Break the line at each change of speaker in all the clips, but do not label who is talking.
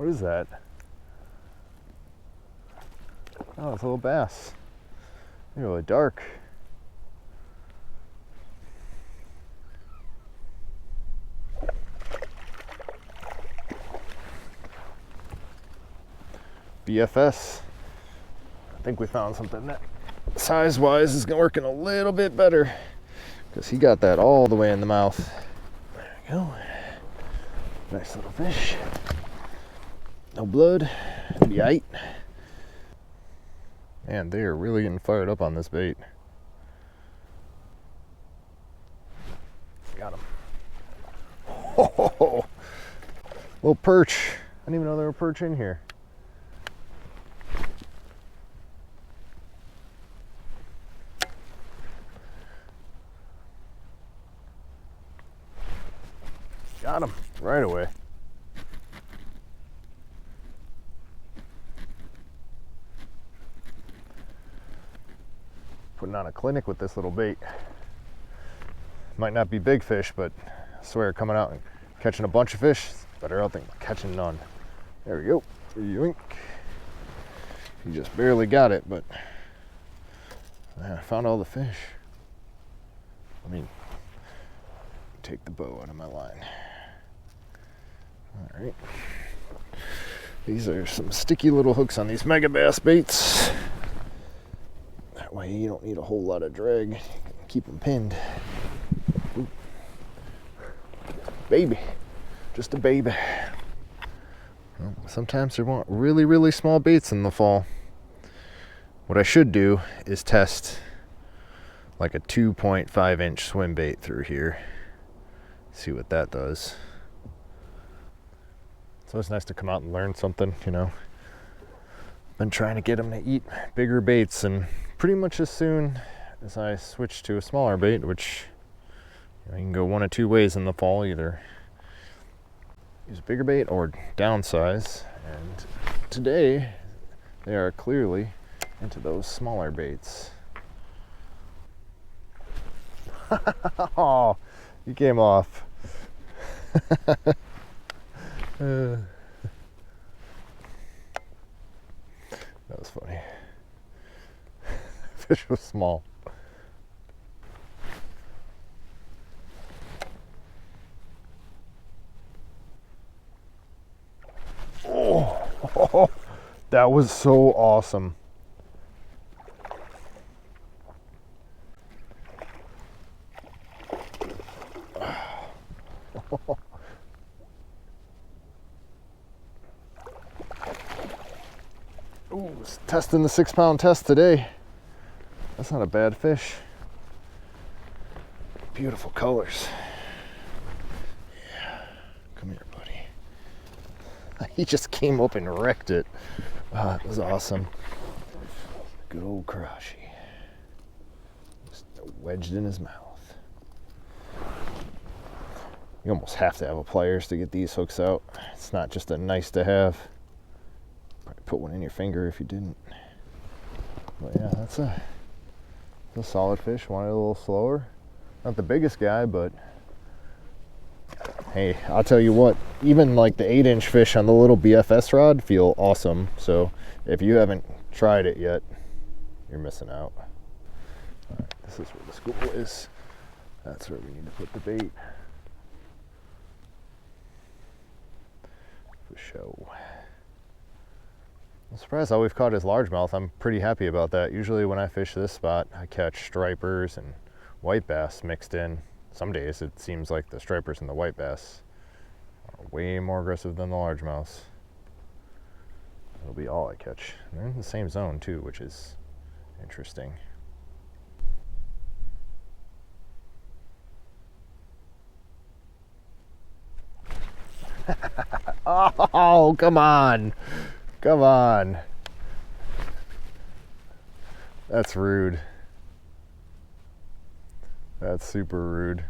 is that? Oh, it's a little bass. They're really dark. BFS. I think we found something that size-wise is working a little bit better, because he got that all the way in the mouth. There we go. Nice little fish. No blood. Yite. Man, they are really getting fired up on this bait. Got him. Oh, little perch. I didn't even know there were perch in here. Got him right away. Putting on a clinic with this little bait. Might not be big fish, but I swear coming out and catching a bunch of fish is better out than catching none. There we go. Yoink. You just barely got it, but I found all the fish. I mean, take the bow out of my line. All right. These are some sticky little hooks on these Megabass baits. That way you don't need a whole lot of drag. You can keep them pinned. Ooh. Baby. Just a baby. Well, sometimes they want really, really small baits in the fall. What I should do is test like a 2.5 inch swim bait through here. See what that does. It's always nice to come out and learn something, you know. Been trying to get them to eat bigger baits, and pretty much as soon as I switch to a smaller bait, which you can go one of two ways in the fall, either use a bigger bait or downsize, and today they are clearly into those smaller baits. Oh, he came off. That was funny. Fish was small. Oh, that was so awesome. Ooh, testing the 6 pound test today. That's not a bad fish. Beautiful colors. Yeah, come here, buddy. He just came up and wrecked it. It was awesome. Good old Karashi. Just wedged in his mouth. You almost have to have a pliers to get these hooks out. It's not just a nice to have. Probably put one in your finger if you didn't. But yeah, that's a solid fish. Wanted a little slower. Not the biggest guy, but hey, I'll tell you what, even like the 8-inch fish on the little BFS rod feel awesome. So if you haven't tried it yet, you're missing out. All right, this is where the school is. That's where we need to put the bait. For show. I'm surprised all we've caught is largemouth. I'm pretty happy about that. Usually when I fish this spot, I catch stripers and white bass mixed in. Some days it seems like the stripers and the white bass are way more aggressive than the largemouths. It'll be all I catch. And they're in the same zone too, which is interesting. Oh, come on. Come on. That's rude. That's super rude.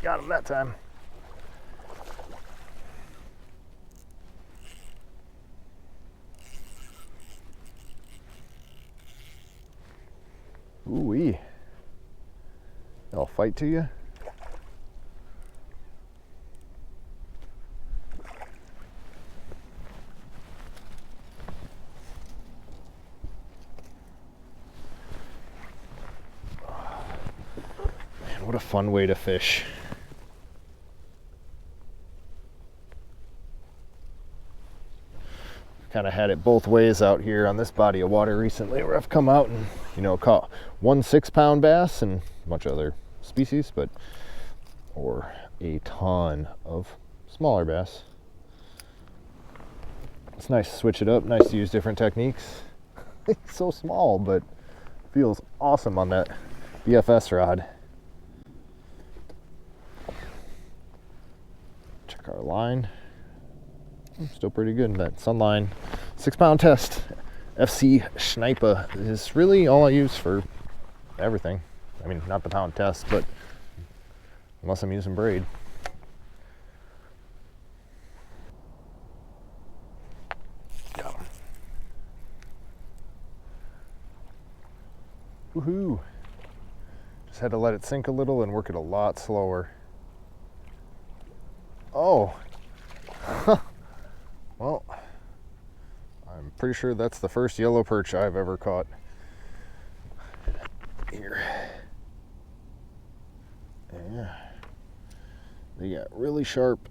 Got him that time. Ooh-wee. They'll fight fight to you. Man, what a fun way to fish. Kind of had it both ways out here on this body of water recently, where I've come out and, you know, caught 1 6-pound bass and a bunch of other species, or a ton of smaller bass. It's nice to switch it up, nice to use different techniques. It's so small, but feels awesome on that BFS rod. Check our line. Still pretty good. That Sunline 6-pound test FC Sniper is really all I use for everything. I mean, not the pound test, but unless I'm using braid. Got him. Woohoo! Just had to let it sink a little and work it a lot slower. Oh! Well, I'm pretty sure that's the first yellow perch I've ever caught. Here. Yeah. They got really sharp,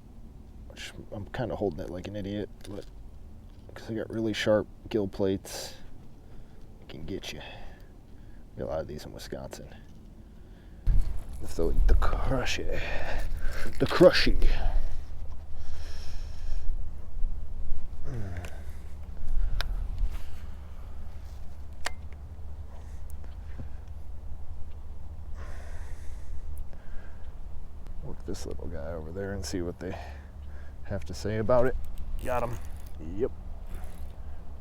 which I'm kind of holding it like an idiot, but because they got really sharp gill plates, it can get you. Got a lot of these in Wisconsin. So the Karashi. The Karashi. Work this little guy over there and see what they have to say about it. Got him. Yep.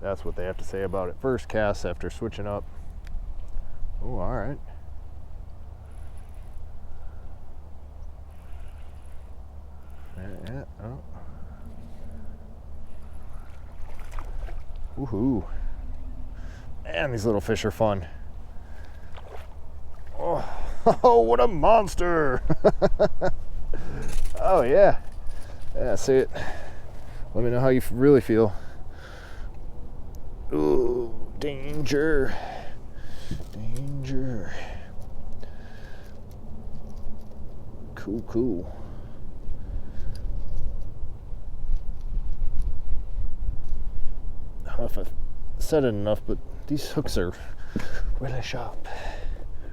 That's what they have to say about it. First cast after switching up. Oh, all right. Yeah. Oh. Woohoo. Man, these little fish are fun. Oh, what a monster. Oh, yeah. Yeah, see it. Let me know how you really feel. Ooh, danger. Danger. Cool. I don't know if I've said it enough, but these hooks are really sharp,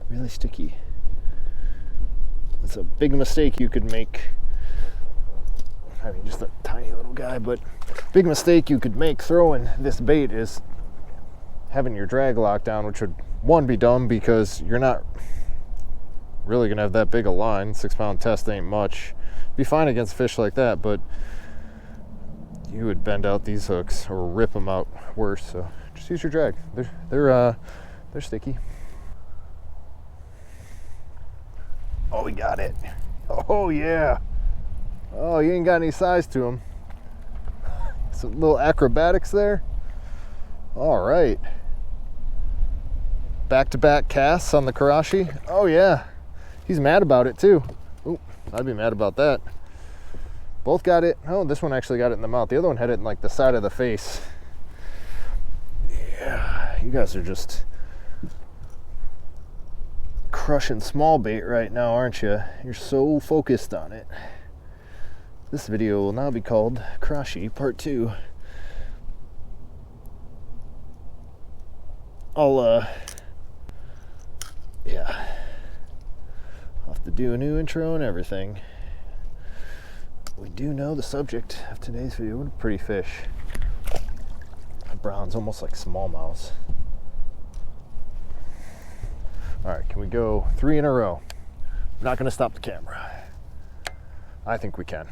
really sticky. It's a big mistake you could make. I mean, just a tiny little guy, but big mistake you could make throwing this bait is having your drag locked down, which would, one, be dumb because you're not really gonna have that big a line. 6-pound test ain't much. Be fine against fish like that, but you would bend out these hooks or rip them out worse. So just use your drag. They're sticky. Oh, we got it. Oh yeah. Oh, you ain't got any size to them. Some little acrobatics there. All right. Back-to-back casts on the Karashi. Oh yeah. He's mad about it too. Ooh, I'd be mad about that. Both got it. Oh, this one actually got it in the mouth. The other one had it in like the side of the face. Yeah, you guys are just crushing small bait right now, aren't you? You're so focused on it. This video will now be called Karashi Part 2. I'll have to do a new intro and everything. We do know the subject of today's video. What a pretty fish. That brown's almost like smallmouth. All right, can we go 3 in a row? I'm not gonna stop the camera. I think we can.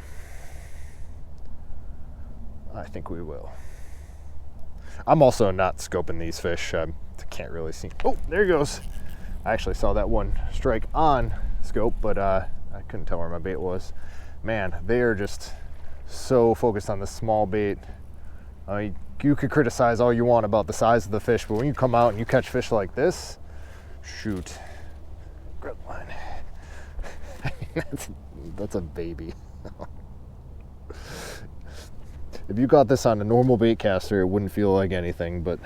I think we will. I'm also not scoping these fish. I can't really see. Oh, there he goes. I actually saw that one strike on scope, but I couldn't tell where my bait was. Man, they are just so focused on the small bait. I mean, you could criticize all you want about the size of the fish, but when you come out and you catch fish like this, shoot. Grab the line. That's a baby. If you got this on a normal bait caster, it wouldn't feel like anything, but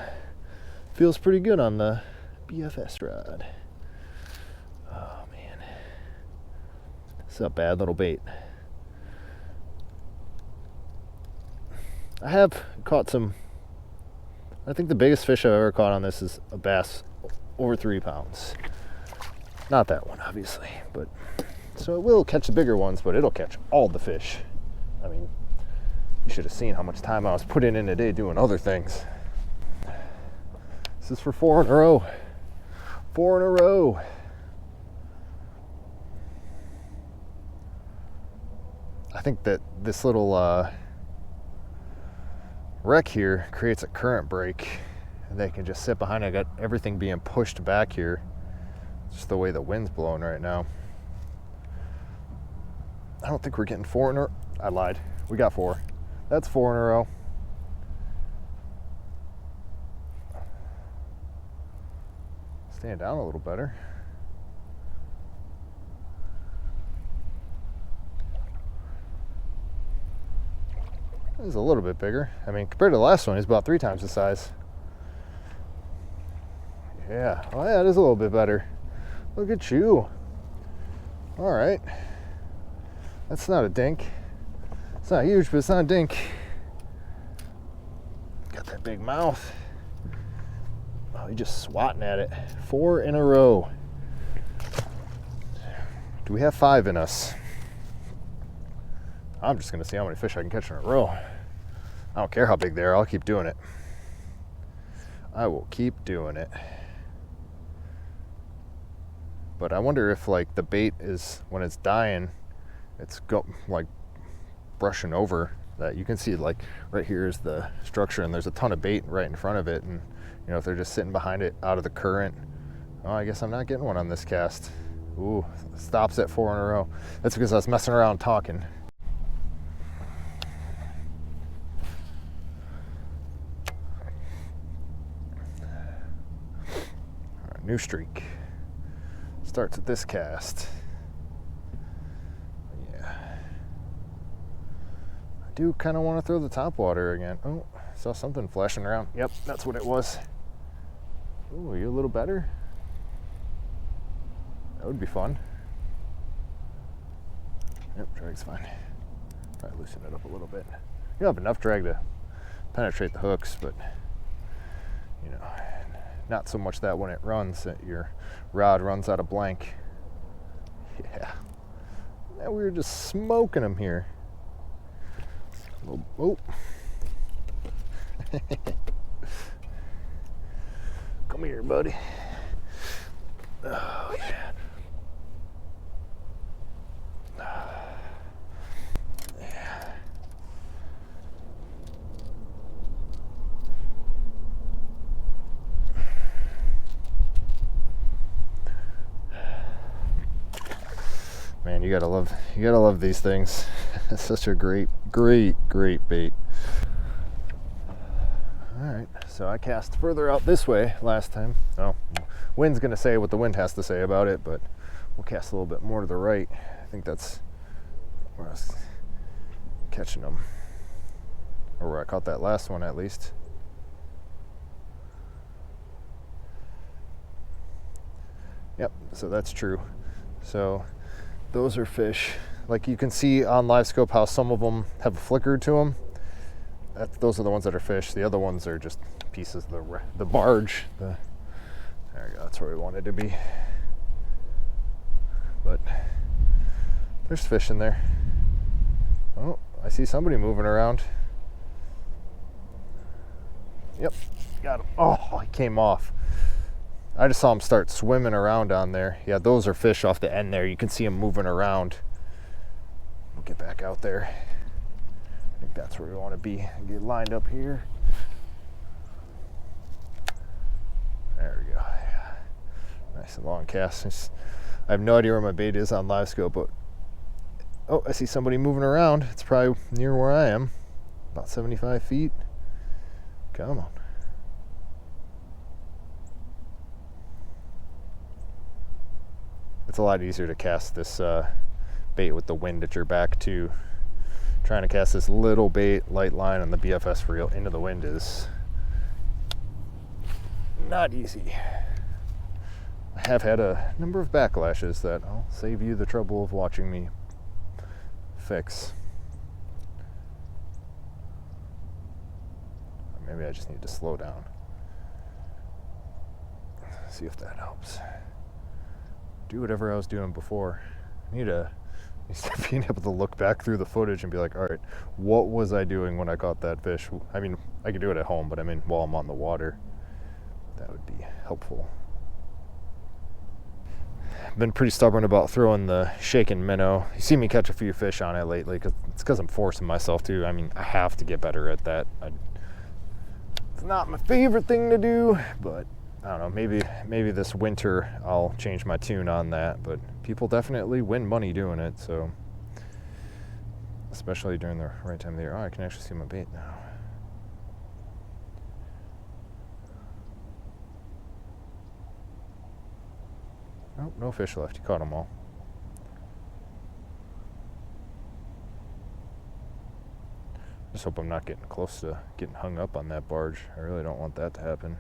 feels pretty good on the BFS rod. Oh man, it's a bad little bait. I have caught some. I think the biggest fish I've ever caught on this is a bass over 3 pounds. Not that one, obviously, but so it will catch the bigger ones, but it'll catch all the fish. I mean, you should have seen how much time I was putting in today doing other things. This is for 4 in a row. 4 in a row. I think that this little wreck here creates a current break, and they can just sit behind it. I got everything being pushed back here. Just the way the wind's blowing right now. I don't think we're getting 4 in a row. I lied. We got 4. That's 4 in a row. Stand down a little better. This is a little bit bigger. I mean, compared to the last one, he's about 3 times the size. Yeah, well, yeah, it is a little bit better. Look at you. All right. That's not a dink. It's not huge, but it's not a dink. Got that big mouth. Oh, he's just swatting at it. 4 in a row. Do we have 5 in us? I'm just gonna see how many fish I can catch in a row. I don't care how big they are, I'll keep doing it. I will keep doing it. But I wonder if like the bait is, when it's dying, it's like brushing over that. You can see like right here is the structure, and there's a ton of bait right in front of it, and you know, if they're just sitting behind it out of the current. Oh, I guess I'm not getting one on this cast. Ooh, stops at 4 in a row. That's because I was messing around talking. All right, new streak. Starts at this cast. Yeah. I do kind of want to throw the top water again. Oh, saw something flashing around. Yep, that's what it was. Oh, are you a little better? That would be fun. Yep, drag's fine. Probably loosen it up a little bit. You don't have enough drag to penetrate the hooks, but you know, not so much that when it runs, that your rod runs out of blank. Yeah. Yeah, we were just smoking them here. Oh. Come here, buddy. Oh, yeah. Yeah. Man, you gotta love these things. It's such a great bait. Alright, so I cast further out this way last time. Oh, wind's gonna say what the wind has to say about it, but we'll cast a little bit more to the right. I think that's where I was catching them, or where I caught that last one at least. Yep, so that's true. So those are fish. Like you can see on live scope how some of them have a flicker to them. Those are the ones that are fish. The other ones are just pieces of the barge. There we go, that's where we wanted to be. But there's fish in there. Oh, I see somebody moving around. Yep, got him. Oh, he came off. I just saw him start swimming around on there. Yeah, those are fish off the end there. You can see him moving around. We'll get back out there. I think that's where we want to be. Get lined up here. There we go. Yeah. Nice and long cast. I have no idea where my bait is on live scope, but oh, I see somebody moving around. It's probably near where I am, about 75 feet. Come on. It's a lot easier to cast this bait with the wind at your back too. Trying to cast this little bait, light line on the BFS reel into the wind is not easy. I have had a number of backlashes that I'll save you the trouble of watching me fix. Maybe I just need to slow down. See if that helps. Do whatever I was doing before. I need to being able to look back through the footage and be like, all right, what was I doing when I caught that fish? I mean, I could do it at home, but I mean, while I'm on the water, that would be helpful. I've been pretty stubborn about throwing the shaken minnow. You see me catch a few fish on it lately, it's because I'm forcing myself to. I mean, I have to get better at that. It's not my favorite thing to do, but I don't know, maybe this winter I'll change my tune on that, but people definitely win money doing it, so especially during the right time of the year. Oh, I can actually see my bait now. Nope, no fish left. You caught them all. Just hope I'm not getting close to getting hung up on that barge. I really don't want that to happen.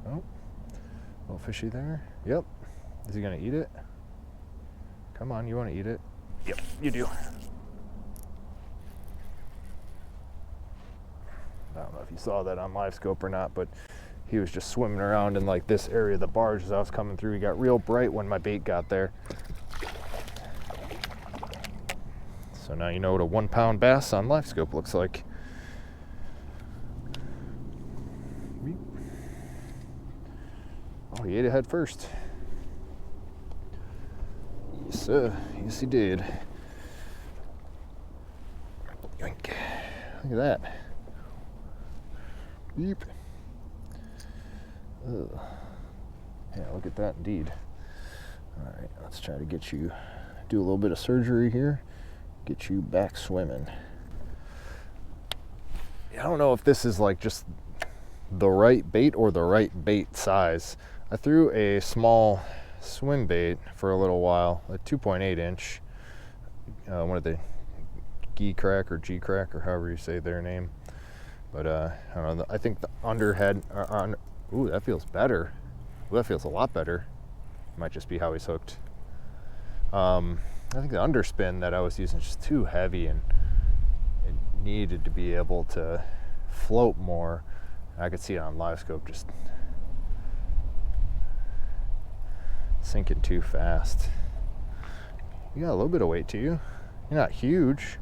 Oh, little fishy there. Yep. Is he gonna eat it? Come on, you wanna eat it? Yep, you do. I don't know if you saw that on live scope or not, but he was just swimming around in like this area of the barge as I was coming through. He got real bright when my bait got there. So now you know what a 1 pound bass on live scope looks like. Oh, he ate it head first. Yes, sir. Yes, he did. Yoink. Look at that. Beep. Ugh. Yeah, look at that indeed. All right, let's try to get you, do a little bit of surgery here, get you back swimming. I don't know if this is like just the right bait or the right bait size. I threw a small swim bait for a little while, a 2.8 inch, one of the G-Crack or however you say their name. But I don't know, I think the underhead, ooh, that feels better. Ooh, that feels a lot better. Might just be how he's hooked. I think the underspin that I was using is just too heavy and it needed to be able to float more. I could see it on live scope just sinking too fast. You got a little bit of weight to you. You're not huge.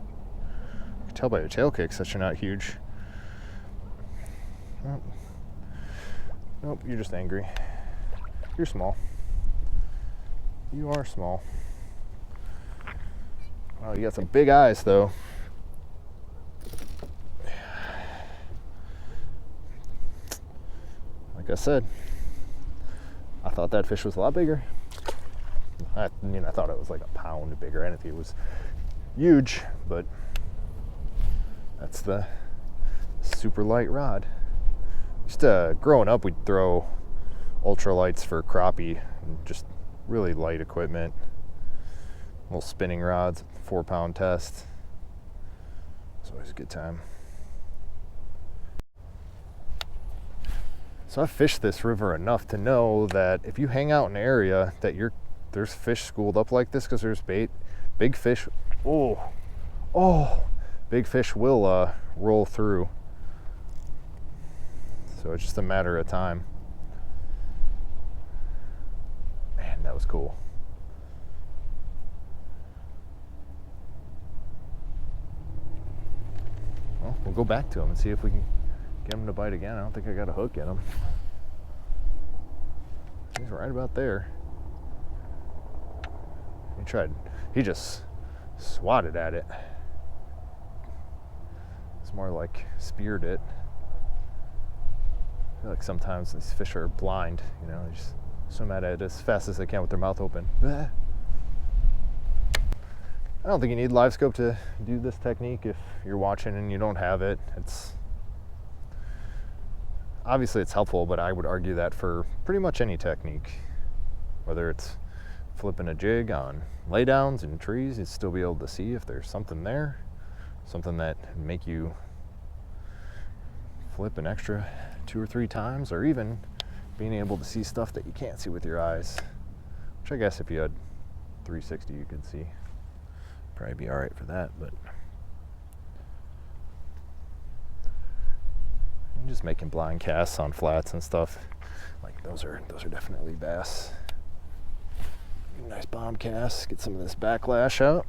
You can tell by your tail kicks that you're not huge. Oh. Nope, you're just angry. You're small. You are small. Oh, you got some big eyes though. Like I said, I thought that fish was a lot bigger. I thought it was like a pound bigger. I didn't think it was huge, but that's the super light rod. Just growing up, we'd throw ultralights for crappie, and just really light equipment. Little spinning rods, 4 pound test. It's always a good time. So I've fished this river enough to know that if you hang out in an area that there's fish schooled up like this because there's bait, big fish, big fish will roll through. So it's just a matter of time. Man, that was cool. Well, we'll go back to him and see if we can get him to bite again. I don't think I got a hook in him. He's right about there. He just swatted at it. It's more like speared it. I feel like sometimes these fish are blind, they just swim at it as fast as they can with their mouth open. I don't think you need live scope to do this technique if you're watching and you don't have it. Obviously it's helpful, but I would argue that for pretty much any technique, whether it's flipping a jig on laydowns and trees, you'd still be able to see if there's something there, something that make you flip an extra 2 or 3 times, or even being able to see stuff that you can't see with your eyes, which I guess if you had 360 you could see. Probably be all right for that, but I'm just making blind casts on flats and stuff. Like those are definitely bass. Nice bomb cast. Get some of this backlash out.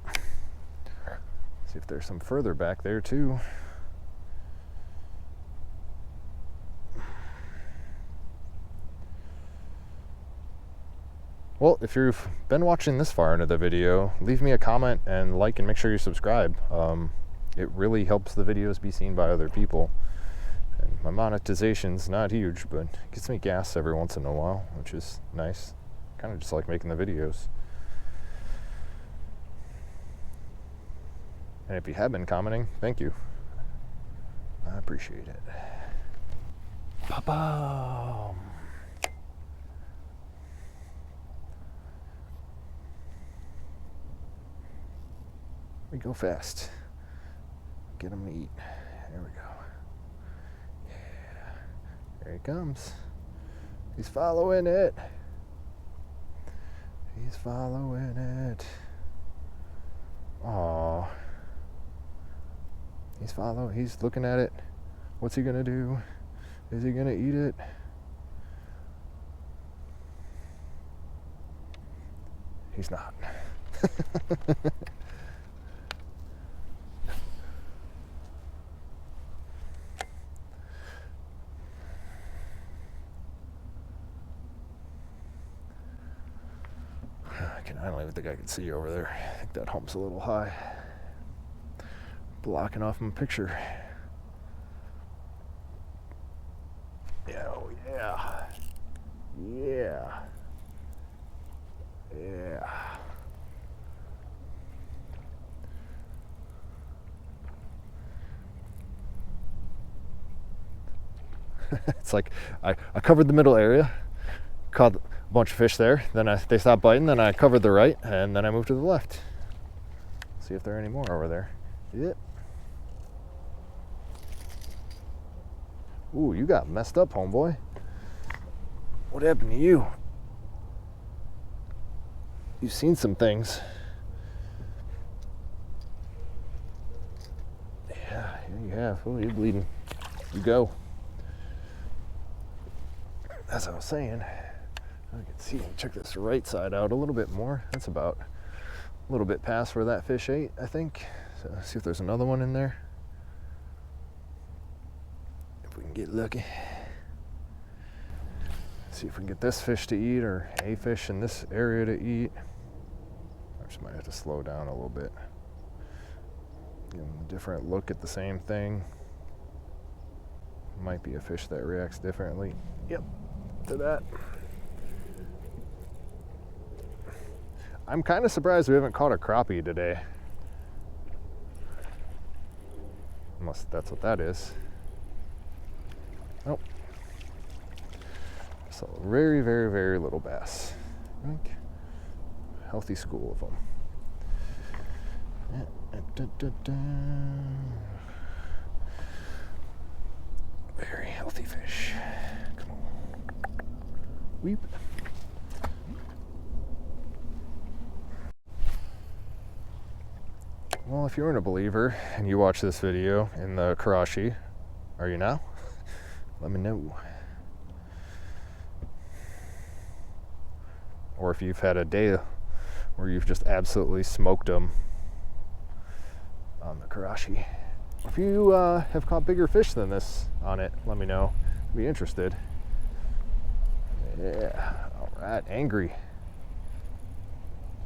See if there's some further back there too. Well, if you've been watching this far into the video, leave me a comment and like, and make sure you subscribe. It really helps the videos be seen by other people. And my monetization's not huge, but it gets me gas every once in a while, which is nice. Kind of just like making the videos. And if you have been commenting, thank you. I appreciate it. Ba-bum. We go fast. Get him to eat. There we go. Yeah. There he comes. He's following it. He's following it. Aww. He's looking at it. What's he gonna do? Is he gonna eat it? He's not. I don't even think I can see you over there. I think that hump's a little high. Blocking off my picture. Yeah, oh yeah. Yeah. Yeah. It's like I covered the middle area, caught a bunch of fish there, then they stopped biting, then I covered the right, and then I moved to the left. See if there are any more over there. Yep. Ooh, you got messed up, homeboy. What happened to you? You've seen some things. Yeah, you have. Oh, you're bleeding. You go. As I was saying, I can see, check this right side out a little bit more. That's about a little bit past where that fish ate, I think. So see if there's another one in there. If we can get lucky. See if we can get this fish to eat, or a fish in this area to eat. I just might have to slow down a little bit. Give them a different look at the same thing. Might be a fish that reacts differently. Yep, to that. I'm kind of surprised we haven't caught a crappie today. Unless that's what that is. Oh. So very, very, very little bass. I think. Healthy school of them. Very healthy fish. Come on. Weep. Well, if you weren't a believer and you watch this video in the Karashi, are you now? Let me know. Or if you've had a day where you've just absolutely smoked them on the Karashi. If you have caught bigger fish than this on it, let me know. I'd be interested. Yeah, all right, angry.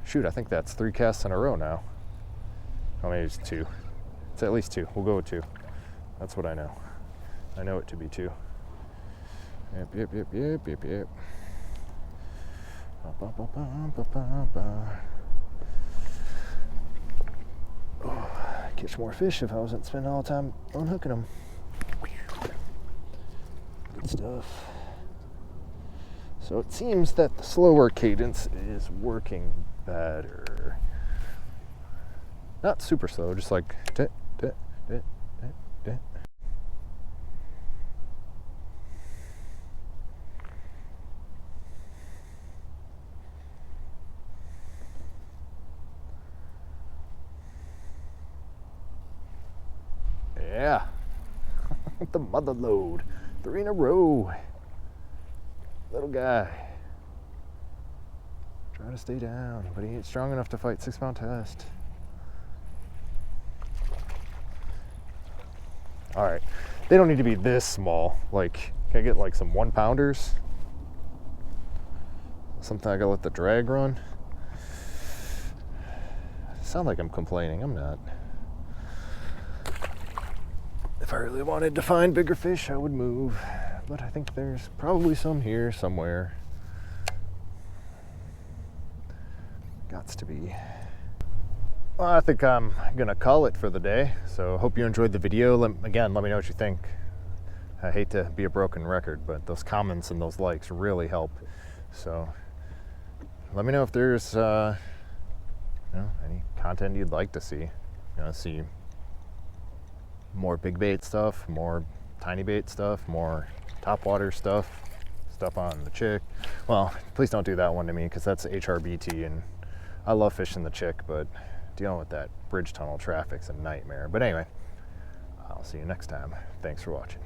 Shoot, I think that's 3 casts in a row now. Oh, maybe it's 2. It's at least 2. We'll go with 2. That's what I know. I know it to be 2. Yep. Oh, I'd catch more fish if I wasn't spending all the time unhooking them. Good stuff. So it seems that the slower cadence is working better. Not super slow, just like dit, dit, dit, dit, dit. Yeah, the mother load, 3 in a row. Little guy, trying to stay down, but he ain't strong enough to fight 6-pound test. All right, they don't need to be this small. Like, can I get like some 1-pounders? Something I gotta let the drag run. Sound like I'm complaining, I'm not. If I really wanted to find bigger fish, I would move. But I think there's probably some here somewhere. Gots to be. Well, I think I'm gonna call it for the day. So hope you enjoyed the video. Again, let me know what you think. I hate to be a broken record, but those comments and those likes really help. So let me know if there's any content you'd like to see. See more big bait stuff, more tiny bait stuff, more topwater stuff on the chick. Well, please don't do that one to me, because that's HRBT, and I love fishing the chick, but dealing with that bridge tunnel traffic's a nightmare. But anyway, I'll see you next time. Thanks for watching.